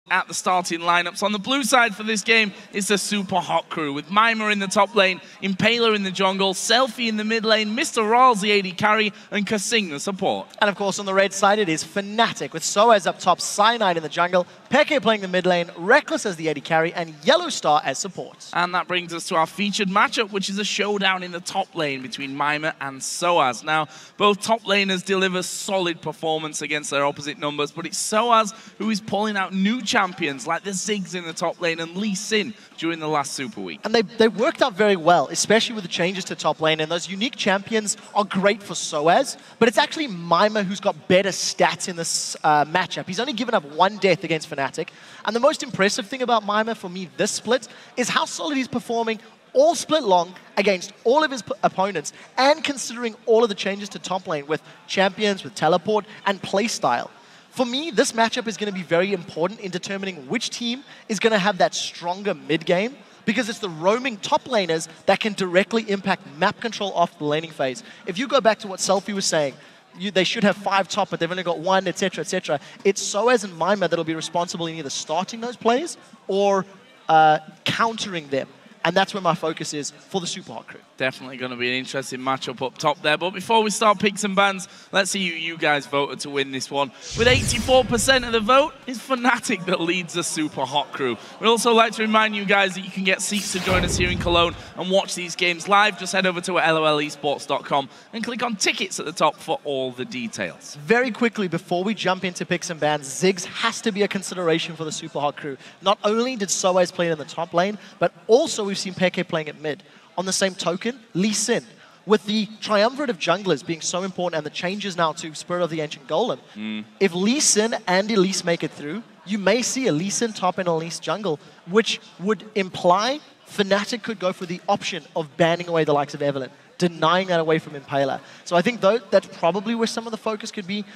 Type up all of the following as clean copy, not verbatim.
At the starting lineups. On the blue side for this game is the super hot crew, with Mima in the top lane, Impaler in the jungle, Selfie in the mid lane, Mr. Rawls the AD carry, and Kasing the support. And of course on the red side it is Fnatic, with Soaz up top, Cyanide in the jungle, Peke playing the mid lane, Reckless as the AD carry, and Yellow Star as support. And that brings us to our featured matchup, which is a showdown in the top lane between Mima and Soaz. Now, both top laners deliver solid performance against their opposite numbers, but it's Soaz who is pulling out new champions like the Ziggs in the top lane and Lee Sin during the last Super Week. And they worked out very well, especially with the changes to top lane, and those unique champions are great for Soaz, but it's actually Mima who's got better stats in this matchup. He's only given up 1 death against Fnatic, and the most impressive thing about Mima for me this split is how solid he's performing all split long against all of his opponents, and considering all of the changes to top lane with champions, with teleport, and playstyle. For me, this matchup is going to be very important in determining which team is going to have that stronger mid game, because it's the roaming top laners that can directly impact map control off the laning phase. If you go back to what Selfie was saying, they should have 5 top, but they've only got 1, etc., etc. It's Soaz and Mima that'll be responsible in either starting those plays or countering them. And that's where my focus is for the Super Hot crew. Definitely going to be an interesting matchup up top there. But before we start picks and bans, let's see who you guys voted to win this one. With 84% of the vote, it's Fnatic that leads the Super Hot crew. We'd also like to remind you guys that you can get seats to join us here in Cologne and watch these games live. Just head over to lolesports.com and click on tickets at the top for all the details. Very quickly, before we jump into picks and bans, Ziggs has to be a consideration for the Super Hot crew. Not only did Soaz play in the top lane, but also we've seen Peke playing at mid. On the same token, Lee Sin, with the triumvirate of junglers being so important and the changes now to Spirit of the Ancient Golem, if Lee Sin and Elise make it through, you may see a Lee Sin top and Elise jungle, which would imply Fnatic could go for the option of banning away the likes of Evelynn, denying that away from Impaler. So I think that's probably where some of the focus could be.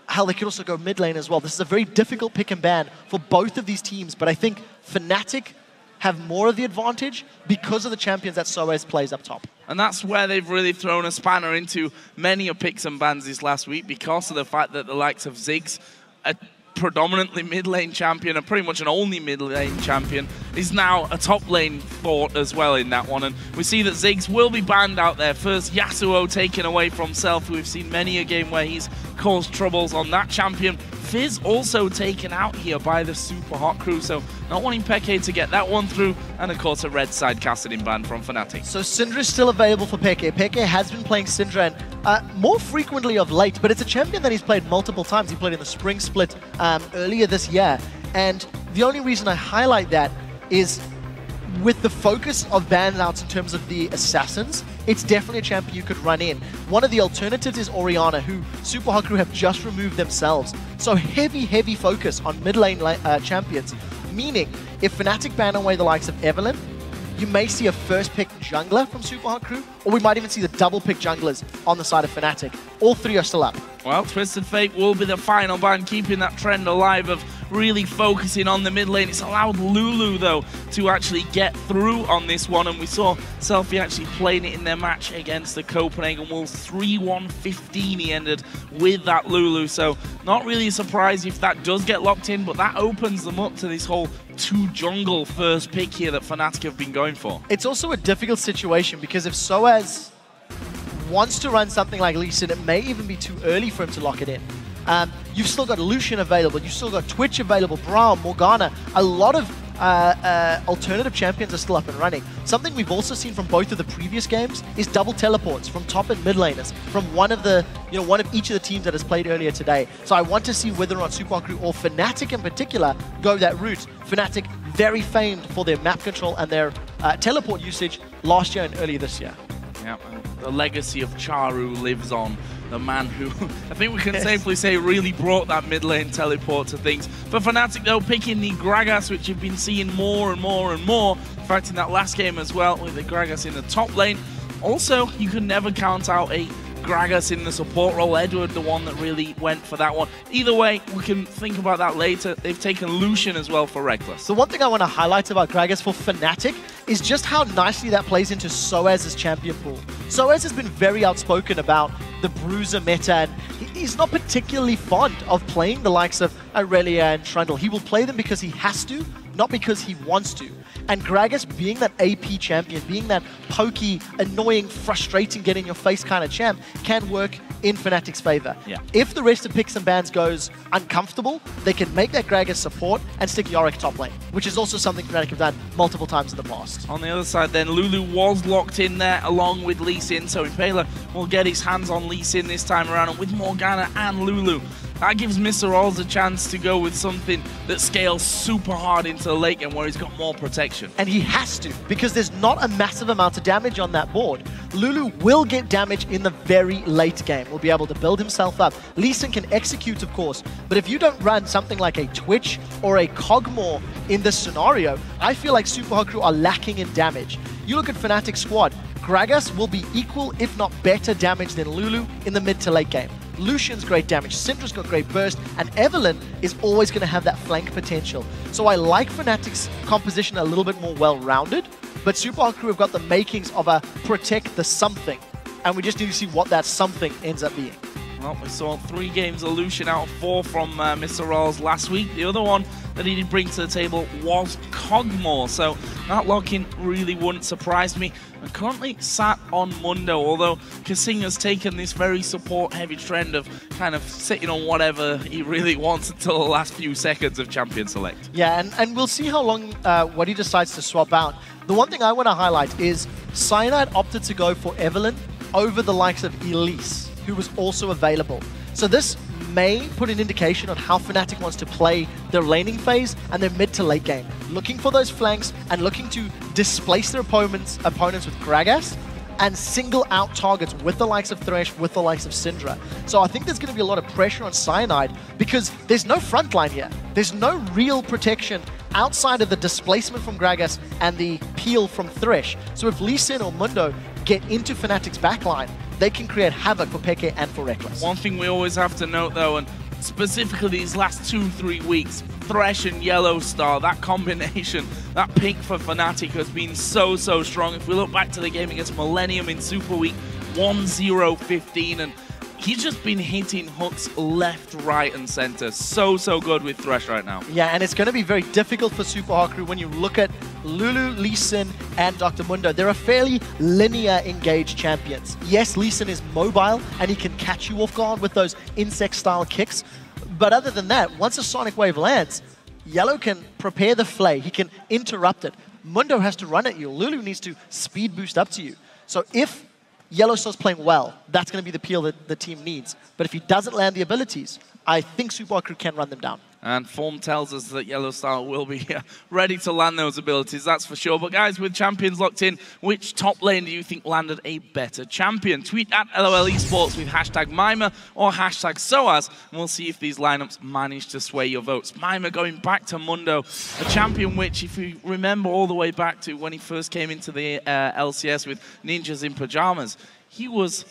Hell, they could also go mid lane as well. This is a very difficult pick and ban for both of these teams, but I think Fnatic have more of the advantage because of the champions that Soaz plays up top. And that's where they've really thrown a spanner into many of picks and bans this last week, because of the fact that the likes of Ziggs, a predominantly mid lane champion, and pretty much an only mid lane champion, is now a top lane thought as well in that one. And we see that Ziggs will be banned out there. First, Yasuo taken away from Self. We've seen many a game where he's caused troubles on that champion. Fizz also taken out here by the Super Hot crew, so not wanting Peke to get that one through, and of course a red side casting ban from Fnatic. So Syndra is still available for Peke. Peke has been playing Syndra and more frequently of late, but it's a champion that he's played multiple times. He played in the spring split earlier this year, and the only reason I highlight that is with the focus of ban outs in terms of the assassins, it's definitely a champion you could run in. One of the alternatives is Orianna, who Super Hot crew have just removed themselves. So heavy focus on mid lane champions, meaning if Fnatic ban away the likes of Evelynn, you may see a first pick jungler from Super Hot crew, or we might even see the double pick junglers on the side of Fnatic. All 3 are still up. Well, Twisted Fate will be the final ban, keeping that trend alive of really focusing on the mid lane. It's allowed Lulu, though, to actually get through on this one, and we saw Selfie actually playing it in their match against the Copenhagen Wolves. 3-1-15 he ended with that Lulu, so not really a surprise if that does get locked in, but that opens them up to this whole 2 jungle first pick here that Fnatic have been going for. It's also a difficult situation, because if Soaz wants to run something like Lee Sin, it may even be too early for him to lock it in. You've still got Lucian available, you've still got Twitch available, Braum, Morgana. A lot of alternative champions are still up and running. Something we've also seen from both of the previous games is double teleports from top and mid laners from one of each of the teams that has played earlier today. So I want to see whether or not Super Hot crew or Fnatic in particular go that route. Fnatic very famed for their map control and their teleport usage last year and earlier this year. Yeah, the legacy of Charu lives on. The man who, I think we can safely say, really brought that mid lane teleport to things. For Fnatic, though, picking the Gragas, which you've been seeing more and more and more. In fact, in that last game as well, with the Gragas in the top lane. Also, you can never count out a Gragas in the support role. Edward, the one that really went for that one. Either way, we can think about that later. They've taken Lucian as well for Reckless. The one thing I want to highlight about Gragas for Fnatic is just how nicely that plays into Soaz's champion pool. Soaz has been very outspoken about the bruiser meta, and he's not particularly fond of playing the likes of Aurelia and Trundle. He will play them because he has to, not because he wants to. And Gragas, being that AP champion, being that pokey, annoying, frustrating, get in your face kind of champ, can work in Fnatic's favor. Yeah. If the rest of picks and bans goes uncomfortable, they can make that Gragas support and stick Yorick top lane, which is also something Fnatic have done multiple times in the past. On the other side then, Lulu was locked in there along with Lee Sin, so Impala will get his hands on Lee Sin this time around, and with Morgana and Lulu, that gives Mr. Rolls a chance to go with something that scales super hard into the late game where he's got more protection. And he has to, because there's not a massive amount of damage on that board. Lulu will get damage in the very late game. Will be able to build himself up. Lee Sin can execute, of course, but if you don't run something like a Twitch or a Cogmore in this scenario, I feel like Super Hot Crew are lacking in damage. You look at Fnatic's squad, Gragas will be equal, if not better damage than Lulu in the mid to late game. Lucian's great damage, Syndra's got great burst, and Evelynn is always going to have that flank potential. So I like Fnatic's composition a little bit more well-rounded, but Super Hot Crew have got the makings of a protect the something, and we just need to see what that something ends up being. Well, we saw 3 games of Lucian out of 4 from Mr. Rolls last week. The other one that he did bring to the table was Cogmore, so that lock-in really wouldn't surprise me. I'm currently sat on Mundo, although Kasing has taken this very support-heavy trend of kind of sitting on whatever he really wants until the last few seconds of Champion Select. Yeah, and we'll see how long, what he decides to swap out. The one thing I want to highlight is Cyanide opted to go for Evelynn over the likes of Elise, who was also available. So this may put an indication on how Fnatic wants to play their laning phase and their mid to late game, looking for those flanks and looking to displace their opponents with Gragas and single out targets with the likes of Thresh, with the likes of Syndra. So I think there's going to be a lot of pressure on Cyanide because there's no front line here. There's no real protection outside of the displacement from Gragas and the peel from Thresh. So if Lee Sin or Mundo get into Fnatic's backline, they can create havoc for Peke and for Reckless. One thing we always have to note though, and specifically these last 2-3 weeks, Thresh and Yellow Star, that combination, that pick for Fnatic has been so strong. If we look back to the game against Millennium in Super Week 1-0-15, and he's just been hitting hooks left, right, and center. So good with Thresh right now. Yeah, and it's going to be very difficult for Super Hot Crew when you look at Lulu, Lee Sin, and Dr. Mundo. They're a fairly linear engaged champions. Yes, Lee Sin is mobile, and he can catch you off guard with those insect-style kicks. But other than that, once a Sonic Wave lands, Yellow can prepare the flay. He can interrupt it. Mundo has to run at you. Lulu needs to speed boost up to you. So if Yellow starts playing well, that's going to be the peel that the team needs. But if he doesn't land the abilities, I think Super Hot Crew can run them down. And form tells us that Yellow Star will be ready to land those abilities, that's for sure. But guys, with champions locked in, which top lane do you think landed a better champion? Tweet at LOL Esports with hashtag Mima or hashtag SOAS, and we'll see if these lineups manage to sway your votes. Mima going back to Mundo, a champion which, if you remember all the way back to when he first came into the LCS with Ninjas in Pajamas, he was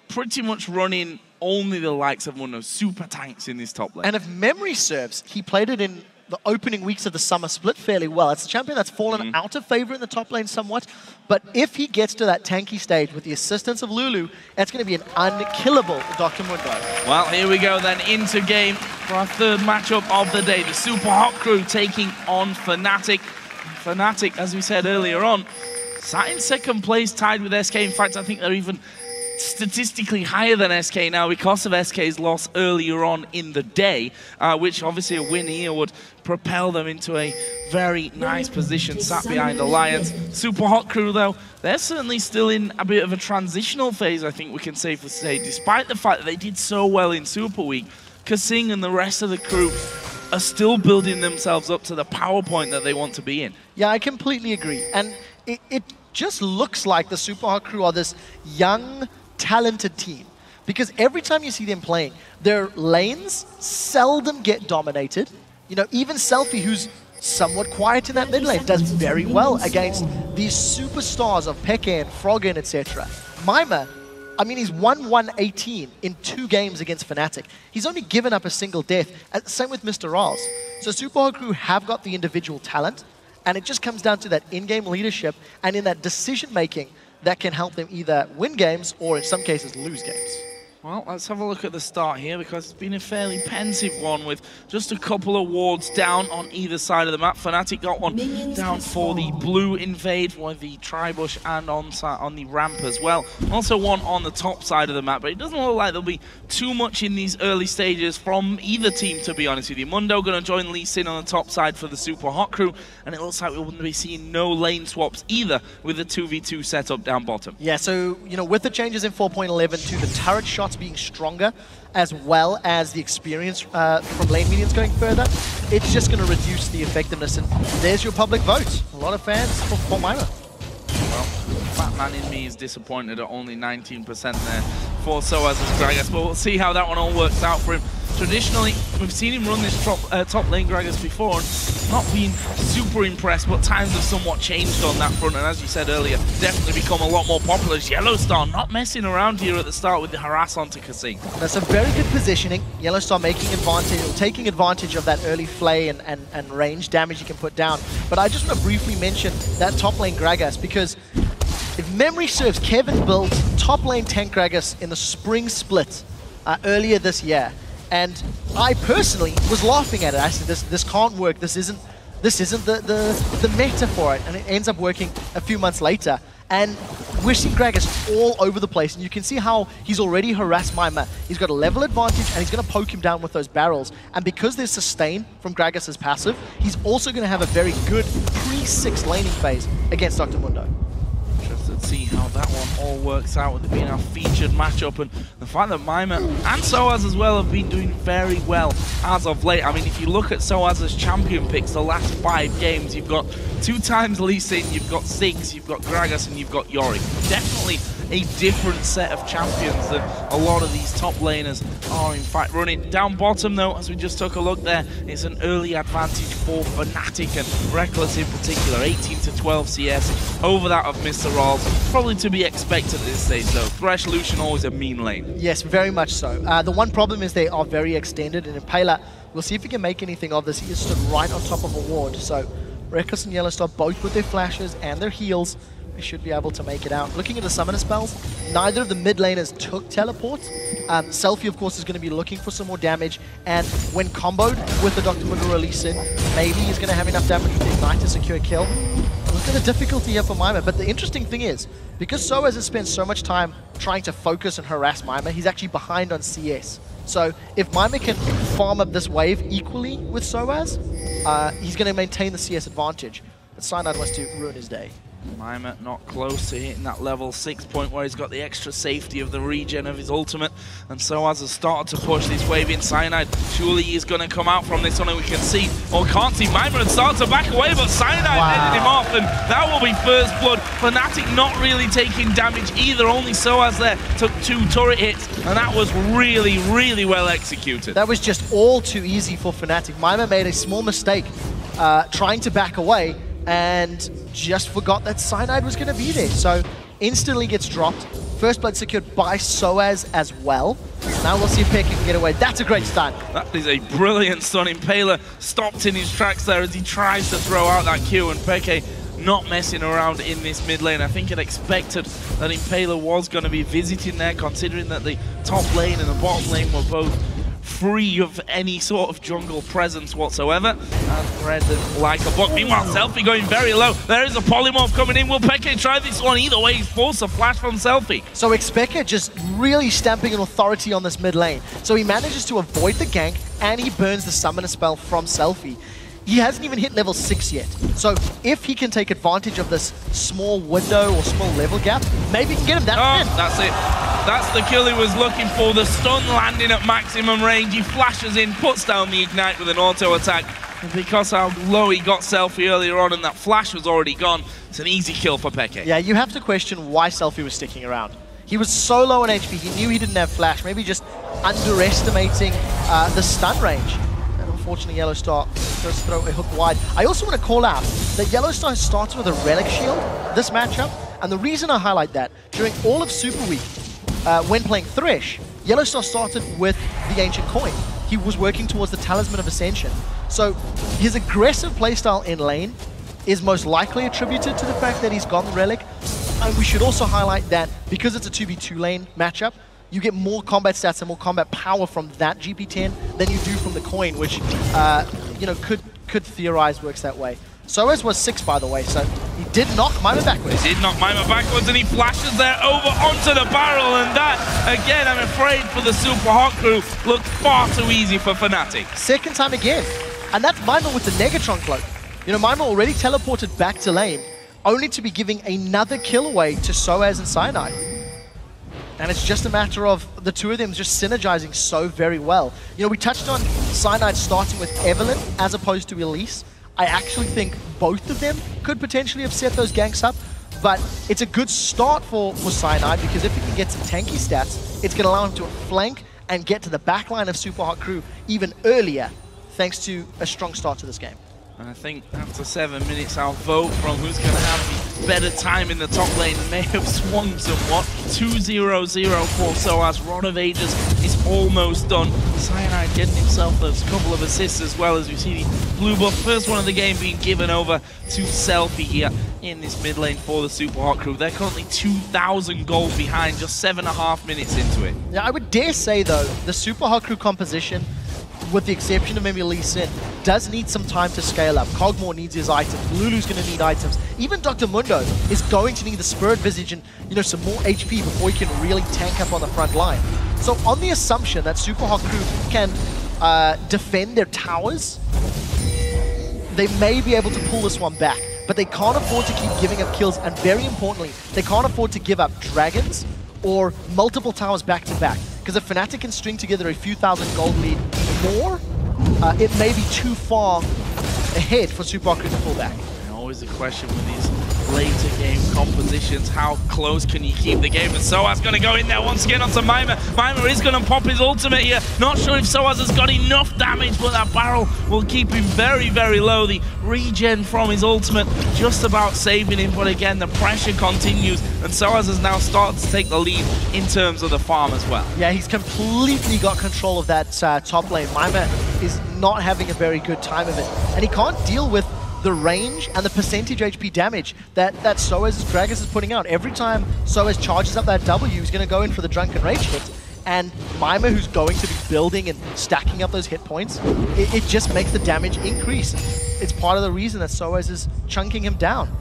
pretty much running only the likes of one of those super tanks in this top lane. And if memory serves, he played it in the opening weeks of the summer split fairly well. It's a champion that's fallen out of favor in the top lane somewhat, but if he gets to that tanky stage with the assistance of Lulu, it's going to be an unkillable Dr. Mundo. Well, here we go then into game for our third matchup of the day. The Super Hot Crew taking on Fnatic. Fnatic, as we said earlier on, sat in second place, tied with SK. In fact, I think they're even statistically higher than SK now because of SK's loss earlier on in the day, which obviously a win here would propel them into a very nice position sat behind Alliance. Super Hot Crew though, they're certainly still in a bit of a transitional phase, I think we can safely say, despite the fact that they did so well in Super Week. Kasing and the rest of the crew are still building themselves up to the power point that they want to be in. Yeah, I completely agree. And it just looks like the Super Hot Crew are this young, talented team, because every time you see them playing, their lanes seldom get dominated. You know, even Selfie, who's somewhat quiet in that mid lane, does very well against these superstars of Peke and Froggen, etc. Mima, I mean, he's 1-1-18 in 2 games against Fnatic. He's only given up a single death, and same with Mr. Raz. So Super Hot Crew have got the individual talent, and it just comes down to that in-game leadership and in that decision-making that can help them either win games or, in some cases, lose games. Well, let's have a look at the start here, because it's been a fairly pensive one with just a couple of wards down on either side of the map. Fnatic got one down for the blue invade with the Tribush and on the ramp as well. Also one on the top side of the map, but it doesn't look like there'll be too much in these early stages from either team, to be honest with you. Mundo going to join Lee Sin on the top side for the Super Hot Crew, and it looks like we wouldn't be seeing no lane swaps either with the 2v2 setup down bottom. Yeah, so, you know, with the changes in 4.11 to the turret shots being stronger, as well as the experience from lane minions going further, it's just going to reduce the effectiveness. And there's your public vote. A lot of fans for Mima. Well, Fat Man in me is disappointed at only 19% there for Soaz's Gragas, but we'll see how that one all works out for him. Traditionally, we've seen him run this top lane Gragas before and not been super impressed, but times have somewhat changed on that front, and as you said earlier, definitely become a lot more popular. Yellowstar not messing around here at the start with the harass onto Kasing. That's a very good positioning. Yellowstar taking advantage of that early flay and range damage you can put down. But I just want to briefly mention that top lane Gragas, because if memory serves, Kevin built top lane tank Gragas in the spring split earlier this year. And I personally was laughing at it. I said, this can't work. This isn't the meta for it. And it ends up working a few months later. And we're seeing Gragas all over the place. And you can see how he's already harassed Mima. He's got a level advantage, and he's going to poke him down with those barrels. And because there's sustain from Gragas' passive, he's also going to have a very good pre-6 laning phase against Dr. Mundo. Let's see how that one all works out with it being our featured matchup, and the fact that Mima and Soaz as well have been doing very well as of late. I mean, if you look at Soaz's champion picks the last 5 games, you've got 2 times Lee Sin, you've got Ziggs, you've got Gragas, and you've got Yorick. Definitely a different set of champions than a lot of these top laners are in fact running. Down bottom though, as we just took a look there, it's an early advantage for Fnatic and Reckless in particular. 18 to 12 CS over that of Mr. Rawls. Probably to be expected at this stage though. Thresh Lucian always a mean lane. Yes, very much so. The one problem is they are very extended, and Impaler, we'll see if he can make anything of this. He is stood right on top of a ward, so Reckless and Yellowstar, both with their flashes and their heals, they should be able to make it out. Looking at the summoner spells, neither of the mid laners took teleports. Selfie, of course, is going to be looking for some more damage, and when comboed with the Dr. Mundo release in, maybe he's going to have enough damage with the Ignite to secure a kill. Look at the difficulty here for Mima, but the interesting thing is, because Soaz has spent so much time trying to focus and harass Mima, he's actually behind on CS. So if Mima can farm up this wave equally with Soaz, he's going to maintain the CS advantage. But Cyanide wants to ruin his day. Mima not close to hitting that level 6 point where he's got the extra safety of the regen of his ultimate, and Soaz has started to push this wave in. Cyanide surely he's going to come out from this one, and we can see, or can't see, Mima and start to back away, but Cyanide headed him off, and that will be first blood. Fnatic not really taking damage either, only Soaz there took 2 turret hits, and that was really, really well executed. That was just all too easy for Fnatic. Mima made a small mistake trying to back away, and just forgot that Cyanide was going to be there. So instantly gets dropped. First blood secured by Soaz as well. Now we'll see if Peke can get away. That's a great stun. That is a brilliant stun. Impaler stopped in his tracks there as he tries to throw out that Q, and Peke not messing around in this mid lane. I think it expected that Impaler was going to be visiting there, considering that the top lane and the bottom lane were both free of any sort of jungle presence whatsoever. And Red like a buck. Meanwhile, Selfie going very low. There is a polymorph coming in. Will Peke try this one? Either way, he's forced a flash from Selfie. So Peke just really stamping an authority on this mid lane. So he manages to avoid the gank, and he burns the summoner spell from Selfie. He hasn't even hit level 6 yet. So if he can take advantage of this small window or small level gap, maybe he can get him. That's it. That's the kill he was looking for. The stun landing at maximum range. He flashes in, puts down the Ignite with an auto attack. And because how low he got Selfie earlier on and that flash was already gone, it's an easy kill for Peke. Yeah, you have to question why Selfie was sticking around. He was so low on HP, he knew he didn't have flash, maybe just underestimating the stun range. Unfortunately, Yellowstar does throw a hook wide. I also want to call out that Yellowstar starts with a Relic Shield this matchup, and the reason I highlight that, during all of Super Week, when playing Thresh, Yellowstar started with the Ancient Coin. He was working towards the Talisman of Ascension. So his aggressive playstyle in lane is most likely attributed to the fact that he's got the Relic. And we should also highlight that because it's a 2v2 lane matchup, you get more combat stats and more combat power from that GP10 than you do from the coin, which you know, could theorize works that way. Soaz was 6, by the way, so he did knock Mima backwards. He did knock Mima backwards, and he flashes there over onto the barrel, and that, again, I'm afraid for the Super Hot crew, looked far too easy for Fnatic. Second time again, and that's Mima with the Negatron cloak. You know, Mima already teleported back to lane, only to be giving another kill away to Soaz and Cyanide. And it's just a matter of the two of them just synergizing so very well. You know, we touched on Cyanide starting with Evelynn as opposed to Elise. I actually think both of them could potentially have set those ganks up, but it's a good start for Cyanide, because if he can get some tanky stats, it's going to allow him to flank and get to the backline of Super Hot Crew even earlier, thanks to a strong start to this game. And I think after 7 minutes, our vote from who's going to have the better time in the top lane may have swung somewhat. 2-0-0 for Soaz. Rod of Ages is almost done. Cyanide getting himself those couple of assists, as well as we see the blue buff. First one of the game being given over to Selfie here in this mid lane for the Super Hot Crew. They're currently 2,000 gold behind, just 7.5 minutes into it. Yeah, I would dare say, though, the Super Hot Crew composition, with the exception of maybe Lee Sin, does need some time to scale up. Cogmore needs his items. Lulu's going to need items. Even Dr. Mundo is going to need the Spirit Visage and, you know, some more HP before he can really tank up on the front line. So on the assumption that Super Hot Crew can defend their towers, they may be able to pull this one back. But they can't afford to keep giving up kills, and very importantly, they can't afford to give up dragons or multiple towers back to back. Because if Fnatic can string together a few thousand gold lead more, it may be too far ahead for Super Hot Crew to pull back. And always a question with these later game compositions, how close can you keep the game? And Soaz going to go in there once again onto Mima. Mima is going to pop his ultimate here. Not sure if Soaz has got enough damage, but that barrel will keep him very, very low. The regen from his ultimate just about saving him, but again, the pressure continues, and Soaz has now started to take the lead in terms of the farm as well. Yeah, he's completely got control of that top lane. Mima is not having a very good time of it, and he can't deal with the range and the percentage HP damage that Soaz's Gragas is putting out. Every time Soaz charges up that W, he's going to go in for the Drunken Rage hit. And Mima, who's going to be building and stacking up those hit points, it just makes the damage increase. It's part of the reason that Soaz is chunking him down.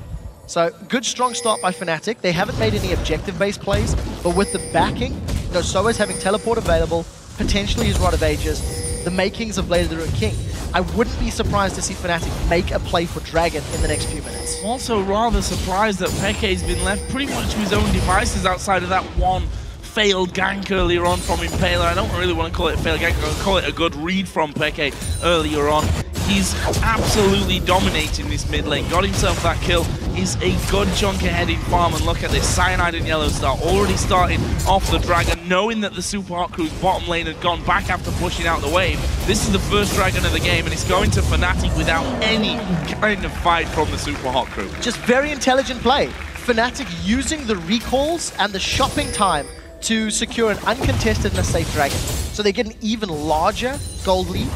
So, good strong start by Fnatic. They haven't made any objective-based plays, but with the backing, you know, Soaz having teleport available, potentially his Rod of Ages, the makings of Blade of the Ruined King, I wouldn't be surprised to see Fnatic make a play for Dragon in the next few minutes. Also rather surprised that Peke's been left pretty much to his own devices outside of that one failed gank earlier on from Impaler. I don't really want to call it a failed gank, I'll call it a good read from Peke earlier on. He's absolutely dominating this mid lane, got himself that kill, is a good chunk ahead in farm, and look at this, Cyanide and Yellowstar already starting off the Dragon, knowing that the Super Hot Crew's bottom lane had gone back after pushing out the wave. This is the first Dragon of the game, and it's going to Fnatic without any kind of fight from the Super Hot Crew. Just very intelligent play. Fnatic using the recalls and the shopping time to secure an uncontested and a safe Dragon. So they get an even larger gold lead,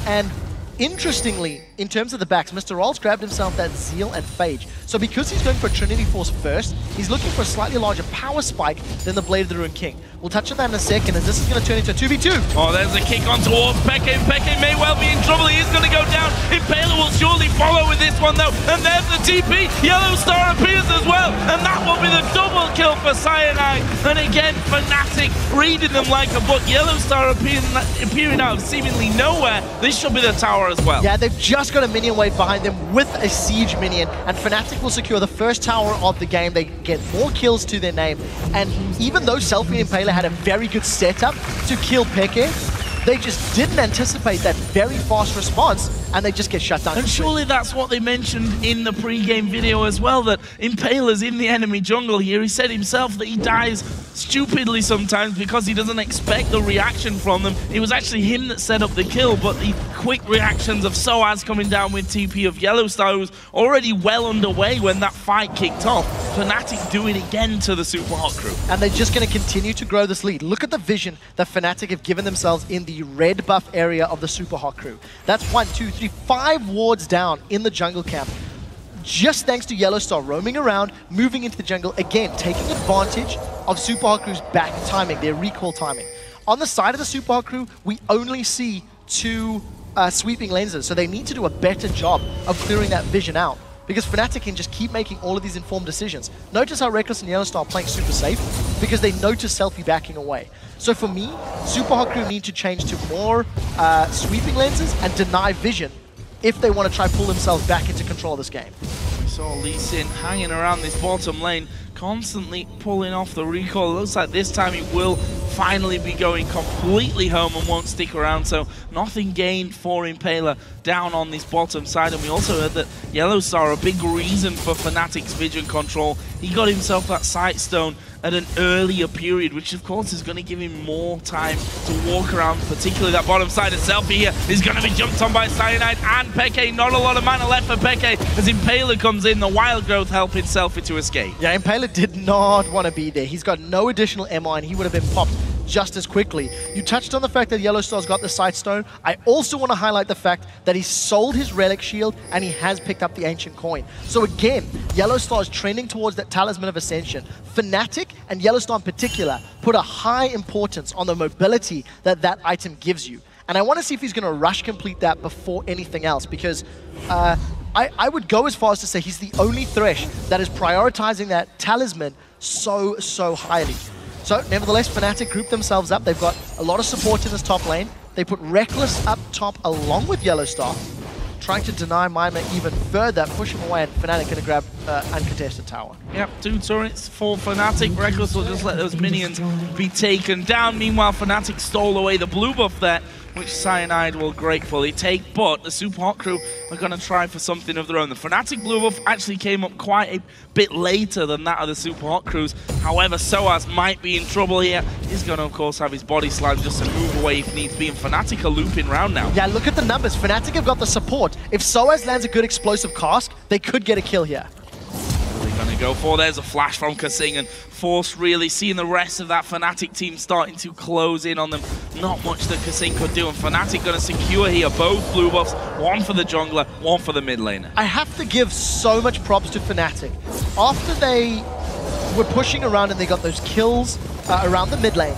and interestingly, in terms of the backs, Mr. Rolls grabbed himself that Zeal and Phage. So because he's going for Trinity Force first, he's looking for a slightly larger power spike than the Blade of the Ruined King. We'll touch on that in a second, as this is going to turn into a 2v2. Oh, there's a kick on towards Peke. Peke may well be in trouble. He is going to go down. Impaler will surely follow with this one, though. And there's the TP. Yellowstar appears as well. And that will be the double kill for Cyanide. And again, Fnatic reading them like a book. Yellowstar appearing out of seemingly nowhere. This should be the tower as well. Yeah, they've just got a minion wave behind them with a siege minion, and Fnatic will secure the first tower of the game. They get more kills to their name, and even though Selfie and Impaler had a very good setup to kill Peke, they just didn't anticipate that very fast response, and they just get shut down. And surely that's what they mentioned in the pre-game video as well, that Impaler's in the enemy jungle here. He said himself that he dies stupidly sometimes because he doesn't expect the reaction from them. It was actually him that set up the kill, but the quick reactions of Soaz coming down with TP of Yellowstar was already well underway when that fight kicked off. Fnatic do it again to the Super Hot Crew. And they're just going to continue to grow this lead. Look at the vision that Fnatic have given themselves in the red buff area of the Super Hot Crew. That's 1, 2, 3, 5 wards down in the jungle camp. Just thanks to Yellowstar roaming around, moving into the jungle, again, taking advantage of Super Hot Crew's back timing, their recall timing. On the side of the Super Hot Crew, we only see 2 sweeping lenses, so they need to do a better job of clearing that vision out, because Fnatic can just keep making all of these informed decisions. Notice how Reckless and Yellowstar are playing super safe, because they notice Selfie backing away. So for me, Super Hot Crew need to change to more sweeping lenses and deny vision if they want to try pull themselves back into control of this game. We saw Lee Sin hanging around this bottom lane, constantly pulling off the recall. It looks like this time he will finally be going completely home and won't stick around, so nothing gained for Impaler down on this bottom side. And we also heard that Yellowstar, a big reason for Fnatic's vision control, he got himself that sight stone at an earlier period, which of course is going to give him more time to walk around, particularly that bottom side. Of Selfie here is going to be jumped on by Cyanide and Peke. Not a lot of mana left for Peke as Impaler comes in, the Wild Growth helping Selfie to escape. Yeah, Impaler did not want to be there. He's got no additional MI and he would have been popped just as quickly. You touched on the fact that Yellowstar's got the sight stone. I also want to highlight the fact that he sold his relic shield and he has picked up the ancient coin. So again, Yellowstar is trending towards that talisman of ascension. Fnatic and Yellowstar in particular put a high importance on the mobility that that item gives you. And I want to see if he's going to rush complete that before anything else, because I would go as far as to say he's the only Thresh that is prioritizing that talisman so highly. So, nevertheless, Fnatic group themselves up. They've got a lot of support in this top lane. They put Reckless up top along with Yellowstar, trying to deny Mima even further, push him away, and Fnatic going to grab uncontested tower. Yep, 2 turrets for Fnatic. Reckless will just let those minions be taken down. Meanwhile, Fnatic stole away the blue buff there, which Cyanide will gratefully take, but the Super Hot Crew are going to try for something of their own. The Fnatic blue buff actually came up quite a bit later than that of the Super Hot Crews. However, Soaz might be in trouble here. He's going to, of course, have his body slam just to move away if needs be, and Fnatic are looping round now. Yeah, look at the numbers. Fnatic have got the support. If Soaz lands a good explosive cask, they could get a kill here. Going to go for. There's a flash from Kasing, and Force really seeing the rest of that Fnatic team starting to close in on them. Not much that Kasing could do, and Fnatic going to secure here both blue buffs, one for the jungler, one for the mid laner. I have to give so much props to Fnatic. After they were pushing around and they got those kills around the mid lane,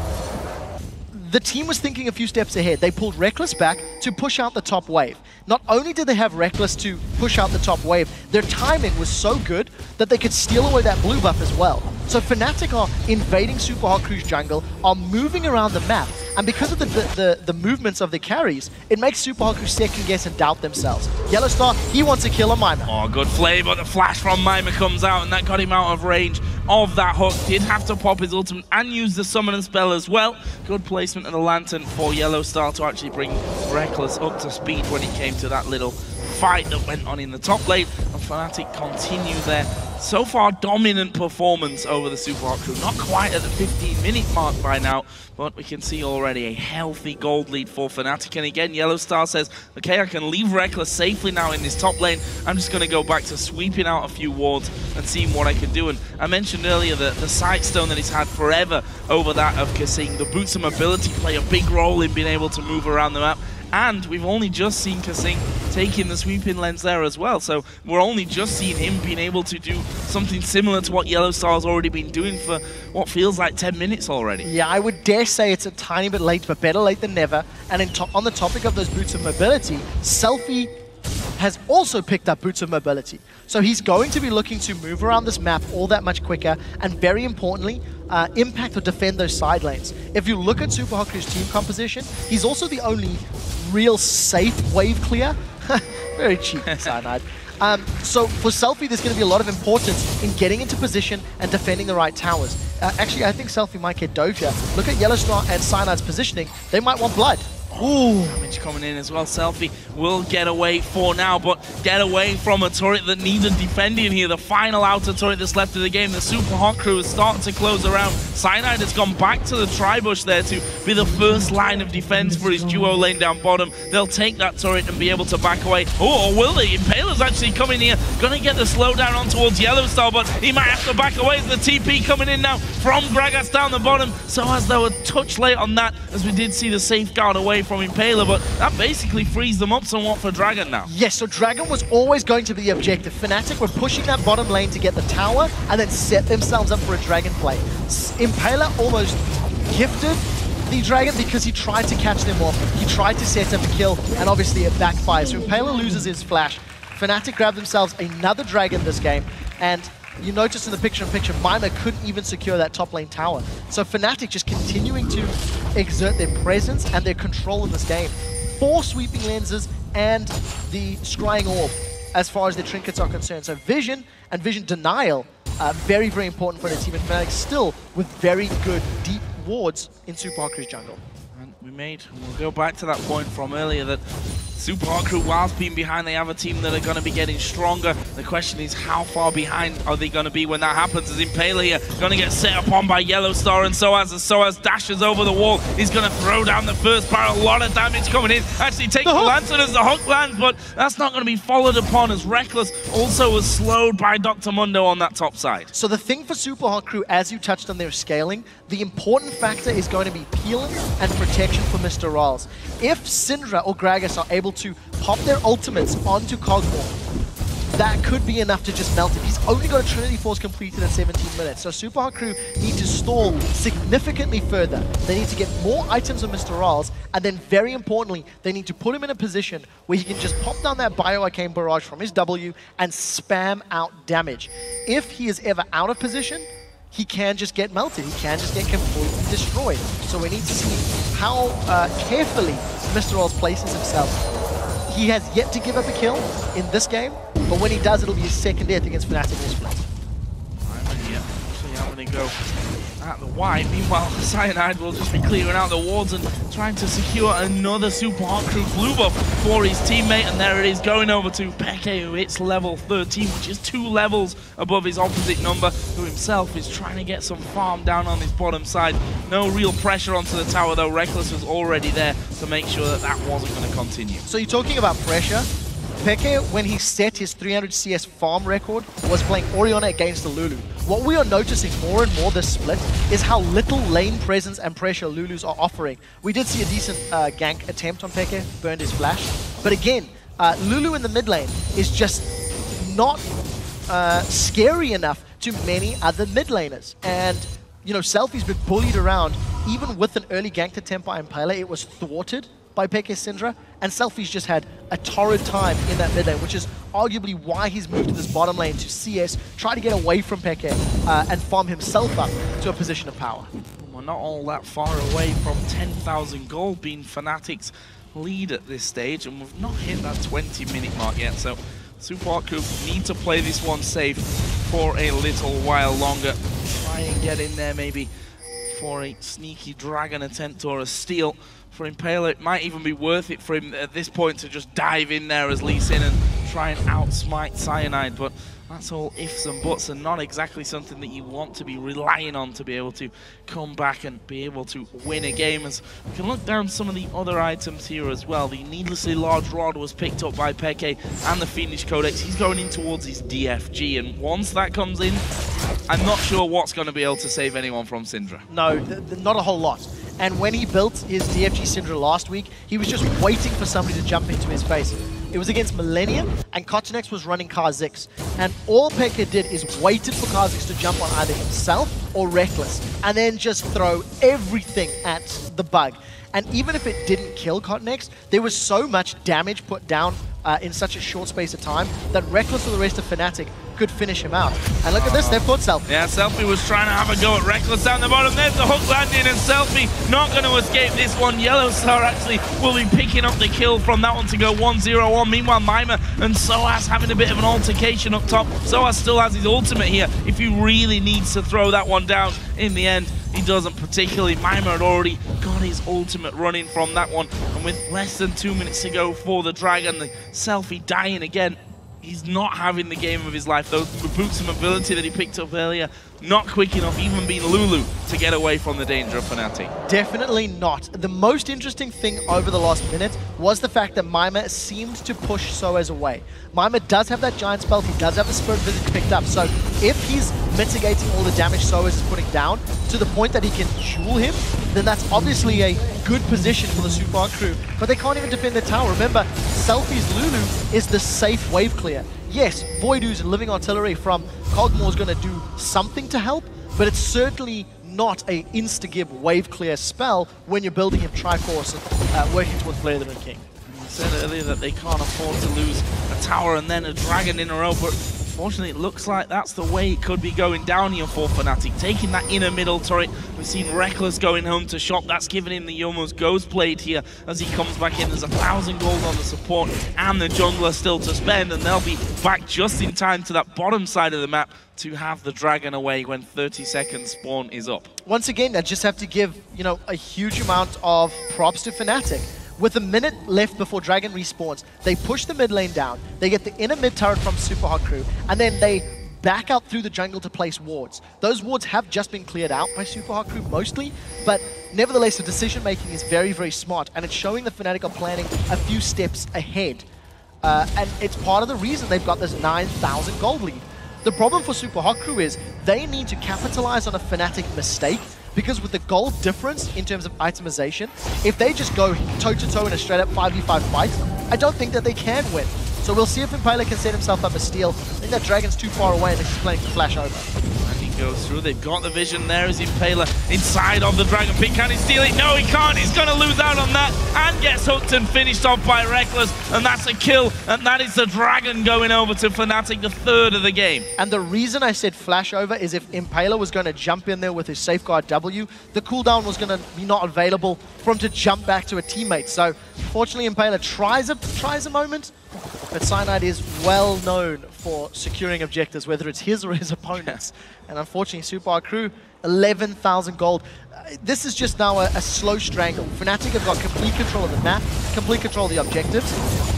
the team was thinking a few steps ahead. They pulled Reckless back to push out the top wave. Not only did they have Reckless to push out the top wave, their timing was so good that they could steal away that blue buff as well. So Fnatic are invading Super Hot Crew's jungle, are moving around the map, and because of the movements of the carries, it makes Super Hot Crew second guess and doubt themselves. Yellowstar, he wants to kill a Mima. Oh, good play, but the flash from Mima comes out, and that got him out of range of that hook. Did have to pop his ultimate and use the summoning spell as well. Good placement of the lantern for Yellowstar to actually bring Reckless up to speed when it came to that little fight that went on in the top lane. And Fnatic continue their so far dominant performance over the Super Hot Crew. Not quite at the 15-minute mark by now, but we can see already a healthy gold lead for Fnatic. And again, Yellowstar says, okay, I can leave Reckless safely now in this top lane. I'm just going to go back to sweeping out a few wards and seeing what I can do. And I mentioned earlier that the sight stone that he's had forever over that of Kasing, the boots of mobility play a big role in being able to move around the map. And we've only just seen Kasing taking the sweeping lens there as well. So we're only just seeing him being able to do something similar to what Yellowstar's already been doing for what feels like 10 minutes already. Yeah, I would dare say it's a tiny bit late, but better late than never. And on the topic of those boots of mobility, Selfie has also picked up boots of mobility. So he's going to be looking to move around this map all that much quicker, and very importantly, impact or defend those side lanes. If you look at Super Hot Crew's team composition, he's also the only real safe wave clear. Very cheap, Cyanide. So for Selfie, there's going to be a lot of importance in getting into position and defending the right towers. Actually, I think Selfie might get dove here. Look at Yellowstar and Cyanide's positioning. They might want blood. Ooh, damage coming in as well. Selfie will get away for now, but get away from a turret that needed defending here. The final outer turret that's left of the game. The Super Hot Crew is starting to close around. Cyanide has gone back to the tri-bush there to be the first line of defense for his duo lane down bottom. They'll take that turret and be able to back away. Oh, or will they? Impaler's actually coming here. Gonna get the slowdown on towards Yellowstar, but he might have to back away. The TP coming in now from Gragas down the bottom. So as though a touch late on that, as we did see the safeguard away from Impaler, but that basically frees them up somewhat for Dragon now. Yes, so Dragon was always going to be the objective. Fnatic were pushing that bottom lane to get the tower and then set themselves up for a Dragon play. Impaler almost gifted the Dragon because he tried to catch them off. He tried to set up a kill, and obviously it backfires. So Impaler loses his flash. Fnatic grab themselves another Dragon this game, and you notice in the picture-in-picture, Mima couldn't even secure that top lane tower. So Fnatic just continuing to exert their presence and their control in this game. 4 sweeping lenses and the scrying orb as far as their trinkets are concerned. So vision and vision denial, very, very important for the team. And Fnatic still with very good deep wards in Supa Hot Crew's jungle. And we'll go back to that point from earlier that Supa Hot Crew, whilst being behind, they have a team that are going to be getting stronger. The question is, how far behind are they going to be when that happens? As Impaler here, going to get set upon by Yellow Star, and Soaz dashes over the wall. He's going to throw down the first barrel. A lot of damage coming in. Actually takes the Lantern as the hook lands, but that's not going to be followed upon, as Reckless also was slowed by Dr. Mundo on that top side. So the thing for Supa Hot Crew, as you touched on their scaling, the important factor is going to be peeling and protection for Mr. Rawls. If Syndra or Gragas are able to pop their ultimates onto Cosmore, that could be enough to just melt it. He's only got a Trinity Force completed at 17 minutes, so Supa Hot Crew need to stall significantly further. They need to get more items of Mr. Rawls, and then very importantly, they need to put him in a position where he can just pop down that Bio-Arcane Barrage from his W and spam out damage. If he is ever out of position, he can just get melted. He can just get completely destroyed. So we need to see how carefully Mr. Rawls places himself. He has yet to give up a kill in this game, but when he does, it'll be his second death against Fnatic in this split. Yeah, actually having to go at the wide. Meanwhile, Cyanide will just be clearing out the wards and trying to secure another Supa Hot Crew blue buff for his teammate. And there it is, going over to Peke, who hits level 13, which is 2 levels above his opposite number, who himself is trying to get some farm down on his bottom side. No real pressure onto the tower, though. Reckless was already there to make sure that that wasn't going to continue. So you're talking about pressure. Peke, when he set his 300 CS farm record, was playing Orianna against the Lulu. What we are noticing more and more this split is how little lane presence and pressure Lulus are offering. We did see a decent gank attempt on Peke, burned his flash. But again, Lulu in the mid lane is just not scary enough to many other mid laners. And, you know, Selfie's been bullied around. Even with an early ganked attempt by Impaler, it was thwarted by Peke Syndra, and Selfie's just had a torrid time in that mid lane, which is arguably why he's moved to this bottom lane to CS, try to get away from Peke and farm himself up to a position of power. We're not all that far away from 10,000 gold being Fnatic's lead at this stage, and we've not hit that 20-minute mark yet, so Supa Hot Crew need to play this one safe for a little while longer. Try and get in there maybe for a sneaky Dragon attempt or a steal. For Impaler, it might even be worth it for him at this point to just dive in there as Lee Sin and try and outsmite Cyanide, but that's all ifs and buts and not exactly something that you want to be relying on to be able to come back and be able to win a game. As we can look down some of the other items here as well. The needlessly large rod was picked up by Peke and the Fiendish Codex. He's going in towards his DFG, and once that comes in, I'm not sure what's going to be able to save anyone from Syndra. No, not a whole lot. And when he built his DFG Syndra last week, he was just waiting for somebody to jump into his face. It was against Millennium, and Kotinex was running Kha'Zix. And all Peke did is waited for Kha'Zix to jump on either himself or Reckless, and then just throw everything at the bug. And even if it didn't kill Kotinex, there was so much damage put down in such a short space of time that Reckless or the rest of Fnatic could finish him out. And look at this, they've put Selfie. Yeah, Selfie was trying to have a go at Reckless down the bottom. There's the hook landing, and Selfie not going to escape this one. Yellow Star actually will be picking up the kill from that one to go 1-0-1. Meanwhile, Mima and Soaz having a bit of an altercation up top. Soaz still has his ultimate here if he really needs to throw that one down. In the end, he doesn't particularly. Mima had already got his ultimate running from that one, and with less than 2 minutes to go for the Dragon, the Selfie dying again. He's not having the game of his life. Those boots of mobility that he picked up earlier, not quick enough, even being Lulu, to get away from the danger of Fnatic. Definitely not. The most interesting thing over the last minute was the fact that Mima seemed to push Soaz away. Mima does have that giant spell, he does have the Spirit Visage picked up, so if he's mitigating all the damage Soaz is putting down to the point that he can duel him, then that's obviously a good position for the Supa crew. But they can't even defend the tower. Remember, Selfie's Lulu is the safe wave clear. Yes, Voidoo's Living Artillery from Kog'Maw is going to do something to help, but it's certainly not a insta-give wave clear spell when you're building him Triforce and working towards Blade of the King. I said earlier that they can't afford to lose a tower and then a dragon in a row, but unfortunately it looks like that's the way it could be going down here for Fnatic. Taking that inner middle turret, we've seen Reckless going home to shop. That's given him the almost ghost blade here as he comes back in. There's 1,000 gold on the support and the jungler still to spend, and they'll be back just in time to that bottom side of the map to have the dragon away when 30 seconds spawn is up. Once again, I just have to give, you know, a huge amount of props to Fnatic. With a minute left before Dragon respawns, they push the mid lane down, they get the inner mid turret from Super Hot Crew, and then they back out through the jungle to place wards. Those wards have just been cleared out by Super Hot Crew mostly, but nevertheless the decision making is very, very smart, and it's showing the Fnatic are planning a few steps ahead. And it's part of the reason they've got this 9,000 gold lead. The problem for Super Hot Crew is they need to capitalize on a Fnatic mistake, because with the gold difference in terms of itemization, if they just go toe-to-toe in a straight-up 5v5 fight, I don't think that they can win. So we'll see if Impala can set himself up a steal. I think that Dragon's too far away and he's playing to flash over. And he goes through. They've got the vision there as Impala inside of the Dragon Pit. Can he steal it? No, he can't. He's going to lose out on that and gets hooked and finished off by Reckless. And that's a kill. And that is the Dragon going over to Fnatic, the third of the game. And the reason I said flash over is if Impala was going to jump in there with his Safeguard W, the cooldown was going to be not available for him to jump back to a teammate. So fortunately, Impala tries a moment, but Cyanide is well known for securing objectives, whether it's his or his opponent's. And unfortunately, Super Crew, 11,000 gold. This is just now a slow strangle. Fnatic have got complete control of the map, complete control of the objectives,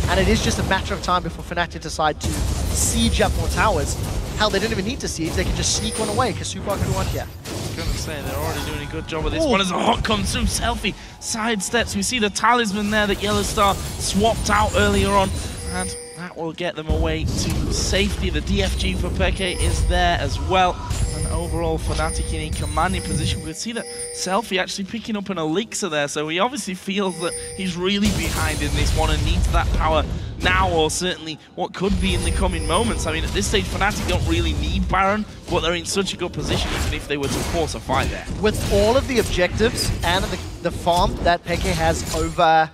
and it is just a matter of time before Fnatic decide to siege up more towers. Hell, they don't even need to siege, they can just sneak one away because Super Crew aren't here. I was going to say, they're already doing a good job of this. One as a hot comes through, Selfie sidesteps. We see the talisman there that Yellow Star swapped out earlier on, and that will get them away to safety. The DFG for Peke is there as well. And overall, Fnatic in a commanding position. We can see that Selfie actually picking up an elixir there, so he obviously feels that he's really behind in this one and needs that power now, or certainly what could be in the coming moments. I mean, at this stage, Fnatic don't really need Baron, but they're in such a good position even if they were to force a fight there. With all of the objectives and the farm that Peke has over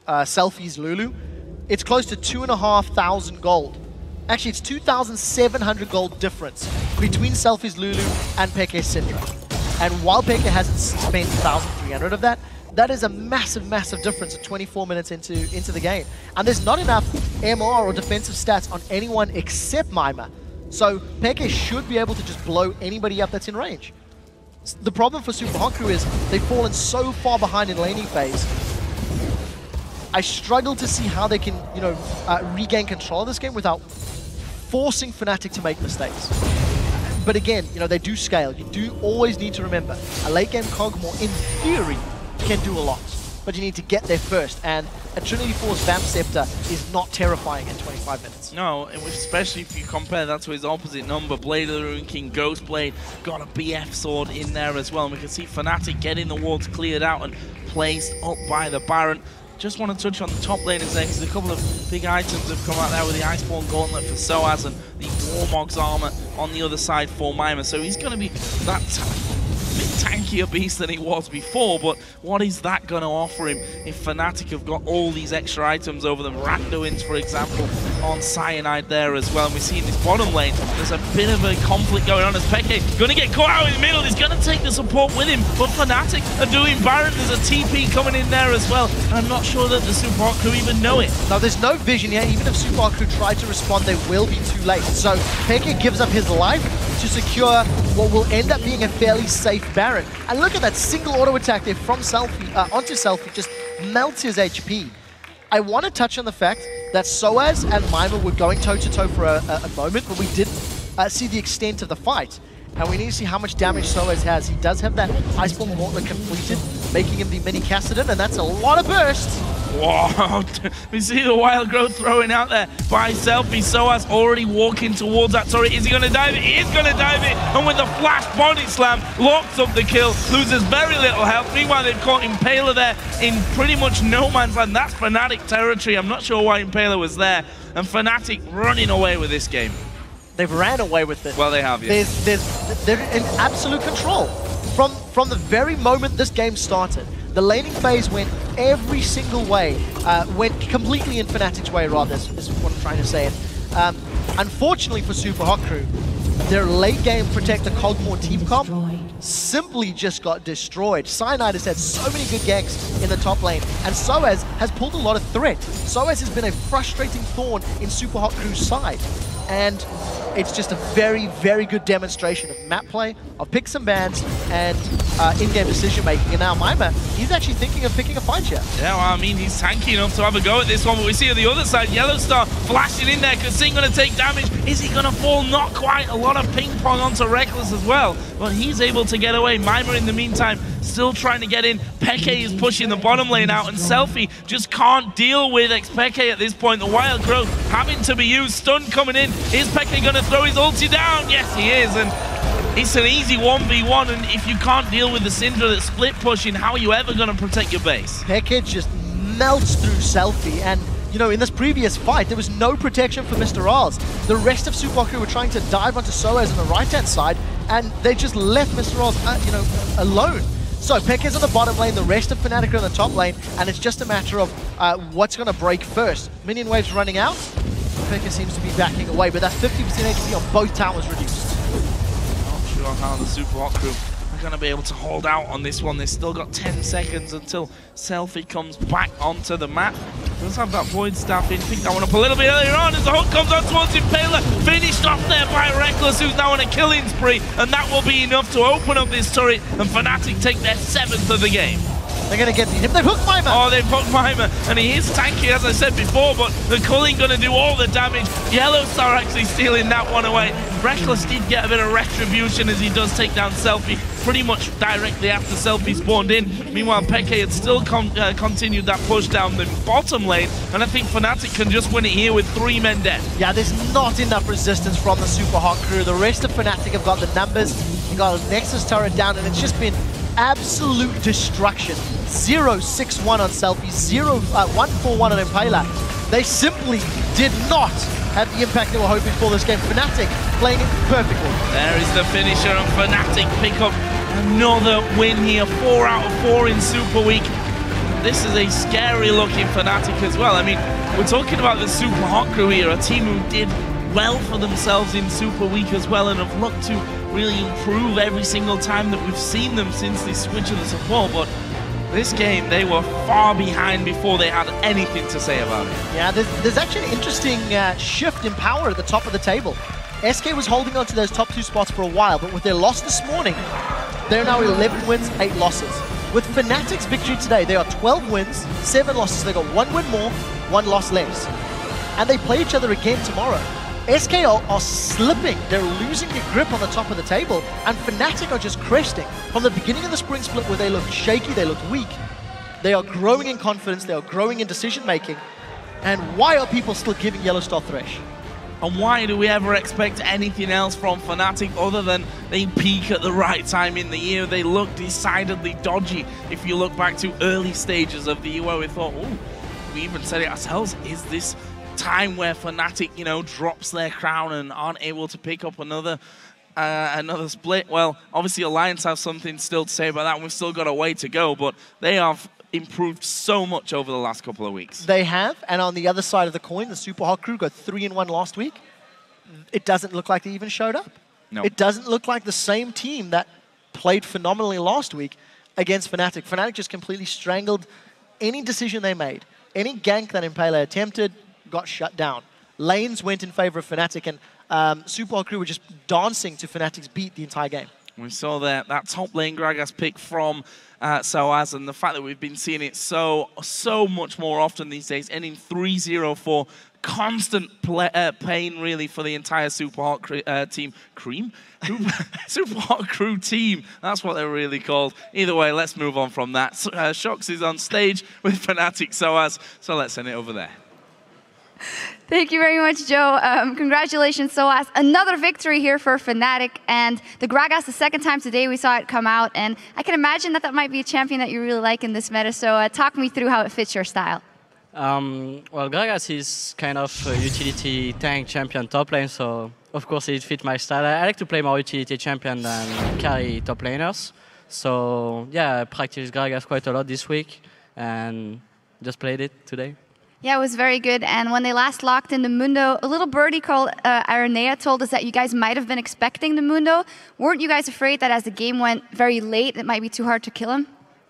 Selfie's Lulu, it's close to 2,500 gold. Actually, it's 2,700 gold difference between Selfie's Lulu and Peke's Syndra. And while Peke hasn't spent 1,300 of that, that is a massive, massive difference at 24 minutes into the game. And there's not enough MR or defensive stats on anyone except Mima. So Peke should be able to just blow anybody up that's in range. The problem for Super Hot Crew is they've fallen so far behind in laning phase. I struggle to see how they can, you know, regain control of this game without forcing Fnatic to make mistakes. But again, you know, they do scale. You do always need to remember, a late game Kog'Maw, in theory, can do a lot. But you need to get there first, and a Trinity Force Vamp Scepter is not terrifying in 25 minutes. No, especially if you compare that to his opposite number, Blade of the Rune King, Ghost Blade, got a BF sword in there as well. And we can see Fnatic getting the wards cleared out and placed up by the Baron. Just want to touch on the top laners there, because a couple of big items have come out there with the Iceborne Gauntlet for Soaz and the Warmog's armor on the other side for Mima. So he's going to be that bit tankier beast than he was before, but what is that going to offer him if Fnatic have got all these extra items over them? Randuin's, for example, on Cyanide there as well. And we see in this bottom lane, there's a bit of a conflict going on as Peke going to get caught out in the middle. He's going to take the support with him, but Fnatic are doing Baron. There's a TP coming in there as well, and I'm not sure that the Super Hot Crew even know it. Now, there's no vision here. Even if Super Hot Crew try to respond, they will be too late. So Peke gives up his life to secure what will end up being a fairly safe Baron. And look at that single auto attack there from Selfie onto Selfie, just melts his HP. I want to touch on the fact that Soaz and Mima were going toe-to-toe for a moment, but we didn't see the extent of the fight. And we need to see how much damage Soaz has. He does have that Iceborne Gauntlet completed, making him the mini Kassadin, and that's a lot of burst. Whoa, we see the Wild Growth throwing out there by Selfie. Soaz already walking towards that turret. Is he going to dive it? He is going to dive it. And with the flash body slam, locks up the kill, loses very little health. Meanwhile, they've caught Impaler there in pretty much no man's land. That's Fnatic territory. I'm not sure why Impaler was there. And Fnatic running away with this game. They've ran away with it. Well, they have, yes. They're in absolute control. From the very moment this game started, the laning phase went every single way, went completely in Fnatic's way, rather, is what I'm trying to say. Unfortunately for Super Hot Crew, their late game protector Cogmore team comp simply just got destroyed. Cyanide has had so many good ganks in the top lane, and Soaz has pulled a lot of threat. Soaz has been a frustrating thorn in Super Hot Crew's side, and it's just a very, very good demonstration of map play, of picks and bans, and in-game decision-making. And now Mima, he's actually thinking of picking a fight here. Yeah, well, I mean, he's tanky enough to have a go at this one, but we see on the other side, Yellowstar flashing in there, Kasing going to take damage. Is he going to fall? Not quite. A lot of ping-pong onto Reckless as well, but he's able to get away. Mima, in the meantime, still trying to get in. Peke is pushing the bottom lane out, and Selfie just can't deal with Peke at this point. The Wild Growth having to be used. Stun coming in. Is Peke going to throw his ulti down? Yes, he is, and it's an easy 1v1, and if you can't deal with the Syndra that's split pushing, how are you ever going to protect your base? Peke just melts through Selfie, and you know, in this previous fight, there was no protection for Mr. Oz. The rest of Super Hot Crew were trying to dive onto Soaz on the right-hand side, and they just left Mr. Oz, alone. So Peke's on the bottom lane, the rest of Fnatic are on the top lane, and it's just a matter of what's going to break first. Minion waves running out. Peke seems to be backing away, but that's 50% HP on both towers reduced. Not sure how the Super Hot Crew are going to be able to hold out on this one. They've still got 10 seconds until Selfie comes back onto the map. Does have that Void Staff in. Pick that one up a little bit earlier on as the hook comes on towards Impaler. Finished off there by Reckless, who's now on a killing spree, and that will be enough to open up this turret, and Fnatic take their 7th of the game. They're going to get him. They've hooked Mima. Oh, they've hooked Mima. And he is tanky, as I said before, but the culling going to do all the damage. Yellowstar actually stealing that one away. Reckless did get a bit of retribution as he does take down Selfie pretty much directly after Selfie spawned in. Meanwhile, Peke had still continued that push down the bottom lane, and I think Fnatic can just win it here with 3 men dead. Yeah, there's not enough resistance from the Super Hot Crew. The rest of Fnatic have got the numbers. They've got a Nexus turret down, and it's just been absolute destruction. 0-6-1 on Selfie, 1-4-1 on Impaler. They simply did not have the impact they were hoping for this game. Fnatic playing it perfectly. There is the finisher, and Fnatic pick up another win here. 4 out of 4 in Super Week. This is a scary looking Fnatic as well. I mean, we're talking about the Super Hot Crew here, a team who did well for themselves in Super Week as well, and have looked to really improve every single time that we've seen them since they switched to the support. But this game, they were far behind before they had anything to say about it. Yeah, there's actually an interesting shift in power at the top of the table. SK was holding on to those top 2 spots for a while, but with their loss this morning, they're now 11 wins, 8 losses. With Fnatic's victory today, they are 12 wins, 7 losses. They got 1 win more, 1 loss less. And they play each other again tomorrow. SK are slipping, they're losing their grip on the top of the table, and Fnatic are just cresting. From the beginning of the spring split where they looked shaky, they looked weak, they are growing in confidence, they are growing in decision making, and why are people still giving Yellowstar Thresh? And why do we ever expect anything else from Fnatic other than they peak at the right time in the year? They look decidedly dodgy. If you look back to early stages of the year where we thought, oh, we even said it ourselves, is this time where Fnatic, you know, drops their crown and aren't able to pick up another split? Well, obviously Alliance have something still to say about that, and we've still got a way to go, but they have improved so much over the last couple of weeks. They have, and on the other side of the coin, the Super Hot Crew got 3-1 last week. It doesn't look like they even showed up. No. It doesn't look like the same team that played phenomenally last week against Fnatic. Fnatic just completely strangled any decision they made. Any gank that Impaler attempted got shut down. Lanes went in favor of Fnatic, and Super Hot Crew were just dancing to Fnatic's beat the entire game. We saw that top lane Gragas pick from Soaz, and the fact that we've been seeing it so much more often these days, ending 3-0 for constant pain, really, for the entire Super Hot team. Super Hot Crew team. That's what they're really called. Either way, let's move on from that. Shox is on stage with Fnatic SOAS, so let's send it over there. Thank you very much, Joe. Congratulations, SOAS. Another victory here for Fnatic. And the Gragas, the second time today we saw it come out. And I can imagine that that might be a champion that you really like in this meta. So talk me through how it fits your style. Well, Gragas is kind of a utility tank champion top lane, so of course it fits my style. I like to play more utility champion than carry top laners. So yeah, I practiced Gragas quite a lot this week and just played it today. Yeah, it was very good. And when they last locked in the Mundo, a little birdie called Aranea told us that you guys might have been expecting the Mundo. Weren't you guys afraid that as the game went very late, it might be too hard to kill him?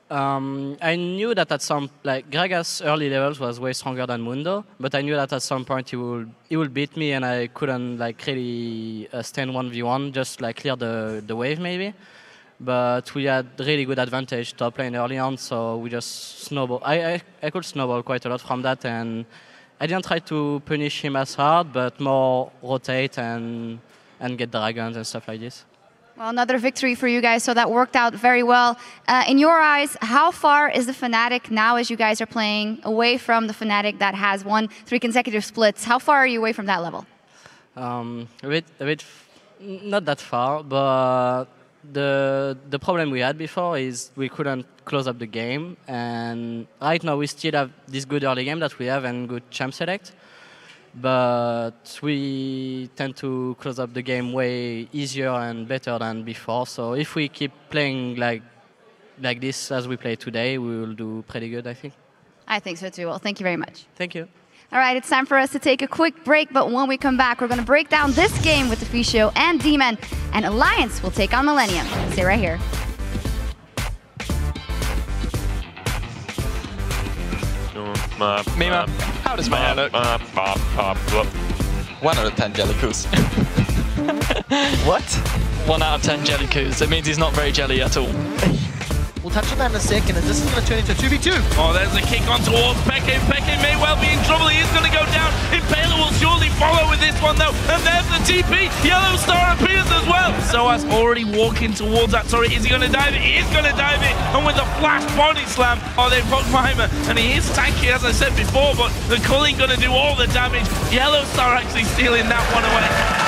I knew that at some, like, Gragas early levels was way stronger than Mundo, but I knew that at some point he would beat me and I couldn't, like, really stand 1v1, just, like, clear the wave maybe. But we had really good advantage top lane early on, so we just snowball. I could snowball quite a lot from that, and I didn't try to punish him as hard, but more rotate and get dragons and stuff like this. Well, another victory for you guys, so that worked out very well. In your eyes, how far is the Fnatic now as you guys are playing away from the Fnatic that has won 3 consecutive splits? How far are you away from that level? A bit, not that far, but the problem we had before is we couldn't close up the game, and right now we still have this good early game that we have and good champ select. But we tend to close up the game way easier and better than before. So if we keep playing like this as we play today, we will do pretty good, I think. I think so too. Well, thank you very much. Thank you. All right, it's time for us to take a quick break, but when we come back, we're going to break down this game with Officio and D-Man, and Alliance will take on Millennium. Stay right here. Mima, how does my hair look? 1 out of 10 jellycoos. What? 1 out of 10 jellycoos. It means he's not very jelly at all. We'll touch on that in a second, and this is going to turn into a 2v2. Oh, there's a kick on towards Peke. Peke may well be in trouble. He is going to go down. Impaler will surely follow with this one, though. And there's the TP. Yellow Star appears as well. SOAS already walking towards that turret. Is he going to dive it? He is going to dive it. And with a flash body slam, oh, they've got Mimer. And he is tanky, as I said before, but the Culling going to do all the damage. Yellow Star actually stealing that one away.